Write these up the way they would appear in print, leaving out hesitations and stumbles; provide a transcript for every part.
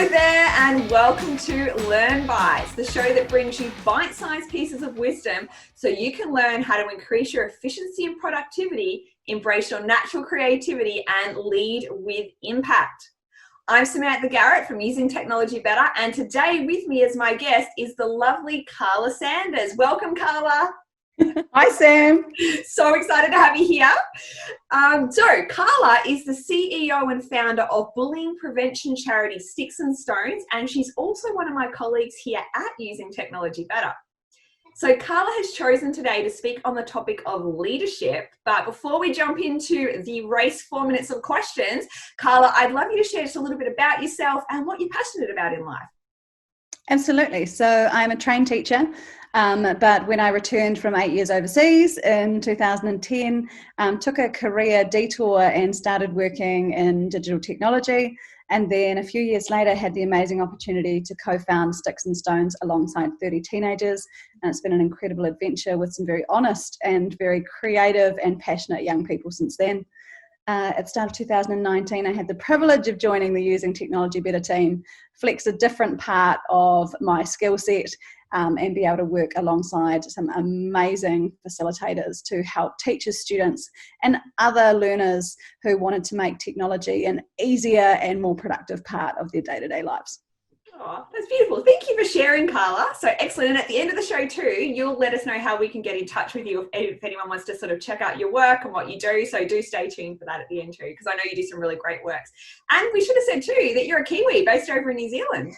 Hello there and welcome to LearnBytes, the show that brings you bite-sized pieces of wisdom so you can learn how to increase your efficiency and productivity, embrace your natural creativity and lead with impact. I'm Samantha Garrett from Using Technology Better, and today with me as my guest is the lovely Karla Sanders. Welcome, Karla. Hi, Sam. So excited to have you here. So Karla is the CEO and founder of bullying prevention charity Sticks and Stones, and she's also one of my colleagues here at Using Technology Better. So Karla has chosen today to speak on the topic of leadership. But before we jump into the race 4 minutes of questions, Karla, I'd love you to share just a little bit about yourself and what you're passionate about in life. Absolutely. So I'm a trained teacher, but when I returned from 8 years overseas in 2010, took a career detour and started working in digital technology. And then a few years later, had the amazing opportunity to co-found Sticks and Stones alongside 30 teenagers. And it's been an incredible adventure with some very honest and very creative and passionate young people since then. At the start of 2019, I had the privilege of joining the Using Technology Better team, flex a different part of my skill set and be able to work alongside some amazing facilitators to help teachers, students and other learners who wanted to make technology an easier and more productive part of their day-to-day lives. Oh, that's beautiful. Thank you for sharing, Karla. So excellent. And at the end of the show too, you'll let us know how we can get in touch with you if anyone wants to sort of check out your work and what you do. So do stay tuned for that at the end too, because I know you do some really great works. And we should have said too that you're a Kiwi based over in New Zealand.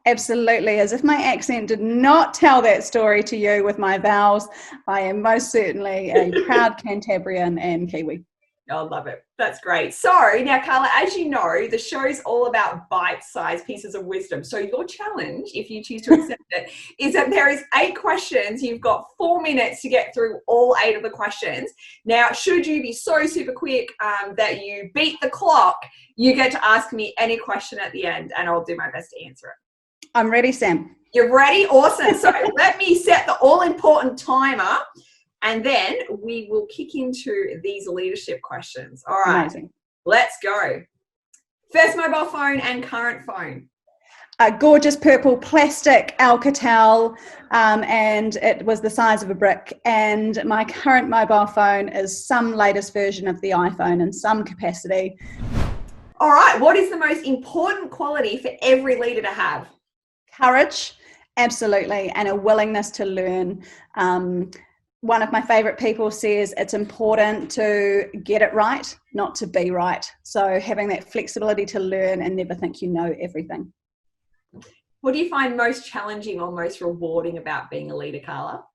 Absolutely. As if my accent did not tell that story to you with my vowels, I am most certainly a proud Cantabrian and Kiwi. I love it. That's great. So now, Karla, as you know, the show's all about bite-sized pieces of wisdom. So your challenge, if you choose to accept it, is that there is 8 questions. You've got 4 minutes to get through all 8 of the questions. Now, should you be so super quick that you beat the clock, you get to ask me any question at the end, and I'll do my best to answer it. I'm ready, Sam. You're ready? Awesome. So let me set the all-important timer. And then we will kick into these leadership questions. All right, Amazing. Let's go. First mobile phone and current phone. A gorgeous purple plastic Alcatel, and it was the size of a brick. And my current mobile phone is some latest version of the iPhone in some capacity. All right, what is the most important quality for every leader to have? Courage, absolutely, and a willingness to learn. One of my favorite people says it's important to get it right, not to be right. So having that flexibility to learn and never think you know everything. What do you find most challenging or most rewarding about being a leader, Karla?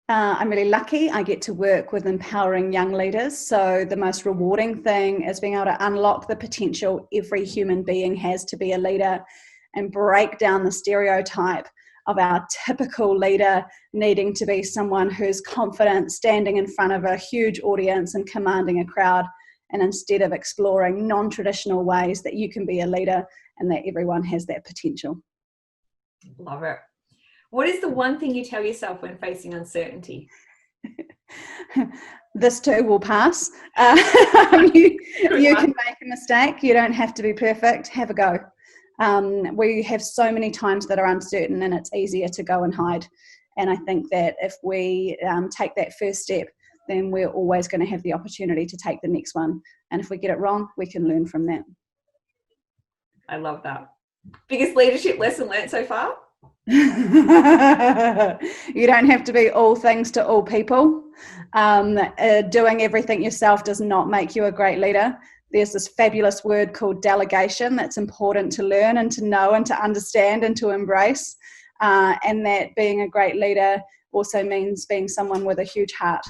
I'm really lucky. I get to work with empowering young leaders. So the most rewarding thing is being able to unlock the potential every human being has to be a leader and break down the stereotype of our typical leader needing to be someone who's confident, standing in front of a huge audience and commanding a crowd, and instead of exploring non-traditional ways that you can be a leader and that everyone has that potential. Love it. What is the one thing you tell yourself when facing uncertainty? This too will pass. You can make a mistake. You don't have to be perfect. Have a go. We have so many times that are uncertain and it's easier to go and hide. And I think that if we take that first step, then we're always going to have the opportunity to take the next one. And if we get it wrong, we can learn from that. I love that. Biggest leadership lesson learned so far? You don't have to be all things to all people. Doing everything yourself does not make you a great leader. There's this fabulous word called delegation that's important to learn and to know and to understand and to embrace. And that being a great leader also means being someone with a huge heart.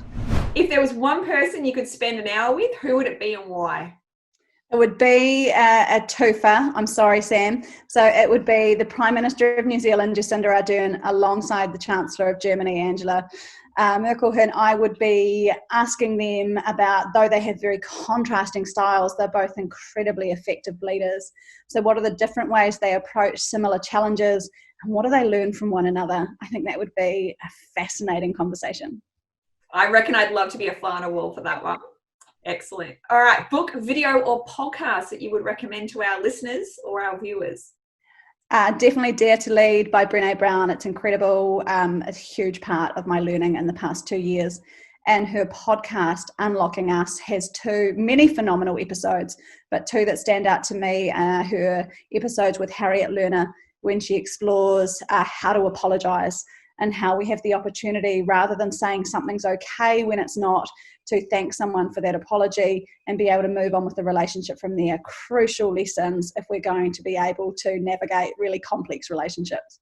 If there was one person you could spend an hour with, who would it be and why? It would be a twofer. I'm sorry, Sam. So it would be the Prime Minister of New Zealand, Jacinda Ardern, alongside the Chancellor of Germany, Angela Merkel. And I would be asking them about, though they have very contrasting styles, they're both incredibly effective leaders. So what are the different ways they approach similar challenges and what do they learn from one another? I think that would be a fascinating conversation. I reckon I'd love to be a fly on a wall for that one. Excellent. All right, book, video or podcast that you would recommend to our listeners or our viewers? Definitely Dare to Lead by Brené Brown. It's incredible. A huge part of my learning in the past 2 years. And her podcast, Unlocking Us, has many phenomenal episodes, but two that stand out to me are her episodes with Harriet Leaner, when she explores how to apologize and how we have the opportunity, rather than saying something's okay when it's not, to thank someone for that apology and be able to move on with the relationship from there. Crucial lessons if we're going to be able to navigate really complex relationships.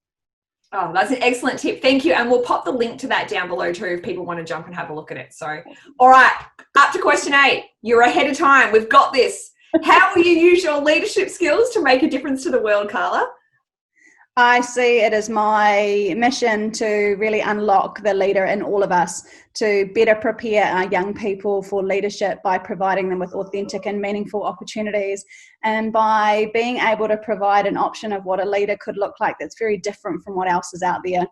Oh, that's an excellent tip. Thank you. And we'll pop the link to that down below too if people want to jump and have a look at it. So, all right, up to question 8. You're ahead of time. We've got this. How will you use your leadership skills to make a difference to the world, Karla? I see it as my mission to really unlock the leader in all of us, to better prepare our young people for leadership by providing them with authentic and meaningful opportunities, and by being able to provide an option of what a leader could look like that's very different from what else is out there.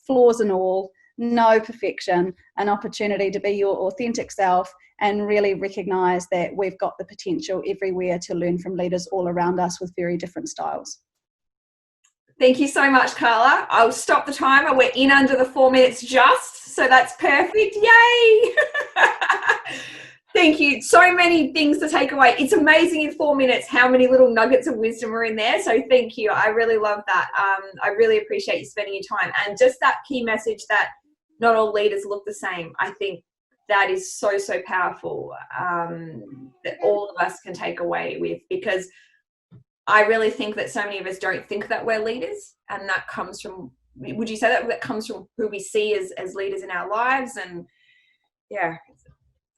Flaws and all, no perfection, an opportunity to be your authentic self and really recognize that we've got the potential everywhere to learn from leaders all around us with very different styles. Thank you so much, Karla. I'll stop the timer. We're in under the 4 minutes just, so that's perfect. Yay! Thank you. So many things to take away. It's amazing in 4 minutes how many little nuggets of wisdom are in there. So thank you. I really love that. I really appreciate you spending your time. And just that key message that not all leaders look the same. I think that is so, so powerful, that all of us can take away with, because I really think that so many of us don't think that we're leaders, and that comes from, would you say that comes from who we see as leaders in our lives? And yeah, it's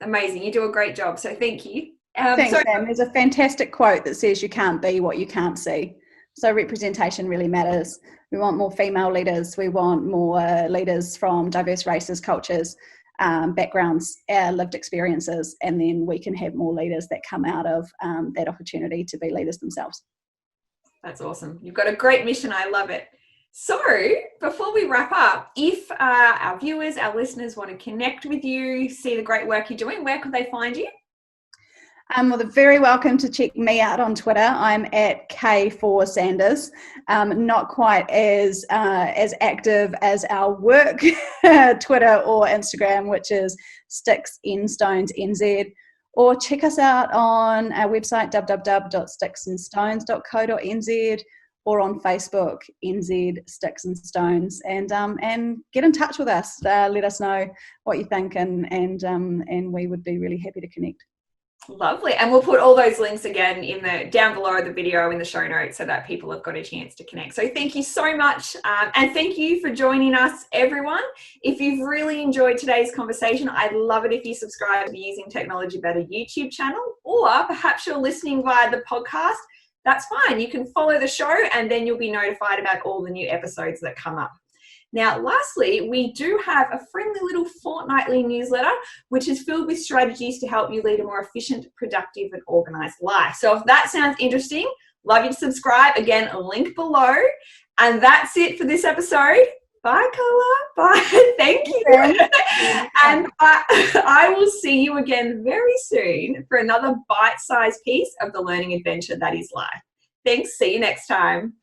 amazing. You do a great job. So thank you. Thanks, Sam. There's a fantastic quote that says you can't be what you can't see. So representation really matters. We want more female leaders. We want more leaders from diverse races, cultures, backgrounds, lived experiences, and then we can have more leaders that come out of that opportunity to be leaders themselves. That's awesome. You've got a great mission. I love it. So before we wrap up, if our viewers, our listeners want to connect with you, see the great work you're doing, where could they find you? Well, they're very welcome to check me out on Twitter. I'm at K4Sanders. Not quite as active as our work Twitter or Instagram, which is sticksandstonesnz. Or check us out on our website, www.sticksandstones.co.nz, or on Facebook, NZ Sticks and Stones, and get in touch with us. Let us know what you think, and we would be really happy to connect. Lovely. And we'll put all those links again down below the video in the show notes so that people have got a chance to connect. So thank you so much. And thank you for joining us, everyone. If you've really enjoyed today's conversation, I'd love it if you subscribe to the Using Technology Better YouTube channel, or perhaps you're listening via the podcast. That's fine. You can follow the show and then you'll be notified about all the new episodes that come up. Now, lastly, we do have a friendly little fortnightly newsletter, which is filled with strategies to help you lead a more efficient, productive, and organised life. So if that sounds interesting, love you to subscribe. Again, a link below. And that's it for this episode. Bye, Karla. Bye. Thank you. And I will see you again very soon for another bite-sized piece of the learning adventure that is life. Thanks. See you next time.